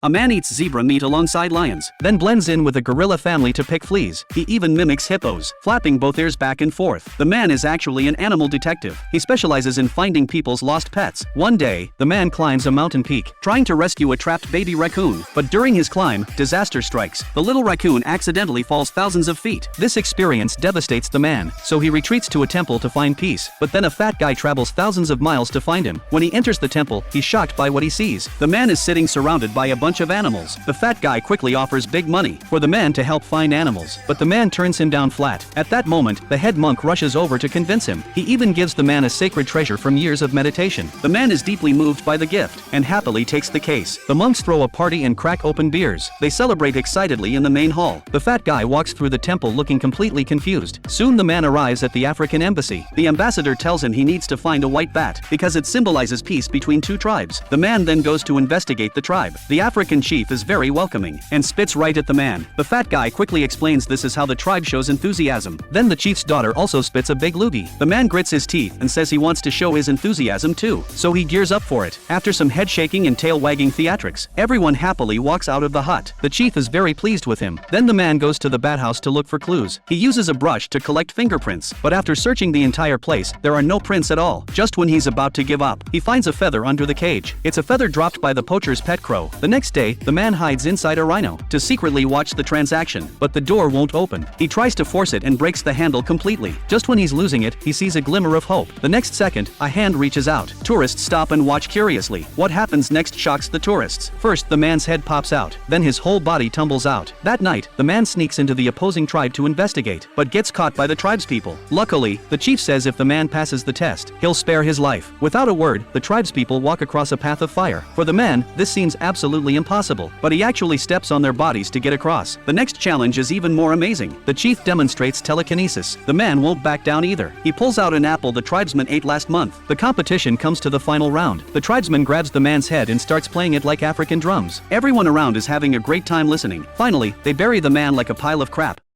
A man eats zebra meat alongside lions, then blends in with a gorilla family to pick fleas. He even mimics hippos, flapping both ears back and forth. The man is actually an animal detective. He specializes in finding people's lost pets. One day, the man climbs a mountain peak, trying to rescue a trapped baby raccoon. But during his climb, disaster strikes. The little raccoon accidentally falls thousands of feet. This experience devastates the man, so he retreats to a temple to find peace. But then a fat guy travels thousands of miles to find him. When he enters the temple, he's shocked by what he sees. The man is sitting surrounded by a bunch of animals. The fat guy quickly offers big money for the man to help find animals, but the man turns him down flat. At that moment, the head monk rushes over to convince him. He even gives the man a sacred treasure from years of meditation. The man is deeply moved by the gift and happily takes the case. The monks throw a party and crack open beers. They celebrate excitedly in the main hall. The fat guy walks through the temple looking completely confused. Soon the man arrives at the African embassy. The ambassador tells him he needs to find a white bat because it symbolizes peace between two tribes. The man then goes to investigate the tribe. The African chief is very welcoming and spits right at the man. The fat guy quickly explains this is how the tribe shows enthusiasm. Then the chief's daughter also spits a big loogie. The man grits his teeth and says he wants to show his enthusiasm too, so he gears up for it. After some head shaking and tail wagging theatrics, everyone happily walks out of the hut. The chief is very pleased with him. Then the man goes to the bat house to look for clues. He uses a brush to collect fingerprints, but after searching the entire place, there are no prints at all. Just when he's about to give up, he finds a feather under the cage. It's a feather dropped by the poacher's pet crow. The next day, the man hides inside a rhino to secretly watch the transaction, but the door won't open. He tries to force it and breaks the handle completely. Just when he's losing it, he sees a glimmer of hope. The next second, a hand reaches out. Tourists stop and watch curiously. What happens next shocks the tourists. First, the man's head pops out, then his whole body tumbles out. That night, the man sneaks into the opposing tribe to investigate, but gets caught by the tribespeople. Luckily, the chief says if the man passes the test, he'll spare his life. Without a word, the tribespeople walk across a path of fire. For the man, this seems absolutely impossible, but he actually steps on their bodies to get across. The next challenge is even more amazing. The chief demonstrates telekinesis. The man won't back down either. He pulls out an apple the tribesman ate last month. The competition comes to the final round. The tribesman grabs the man's head and starts playing it like African drums. Everyone around is having a great time listening. Finally, they bury the man like a pile of crap.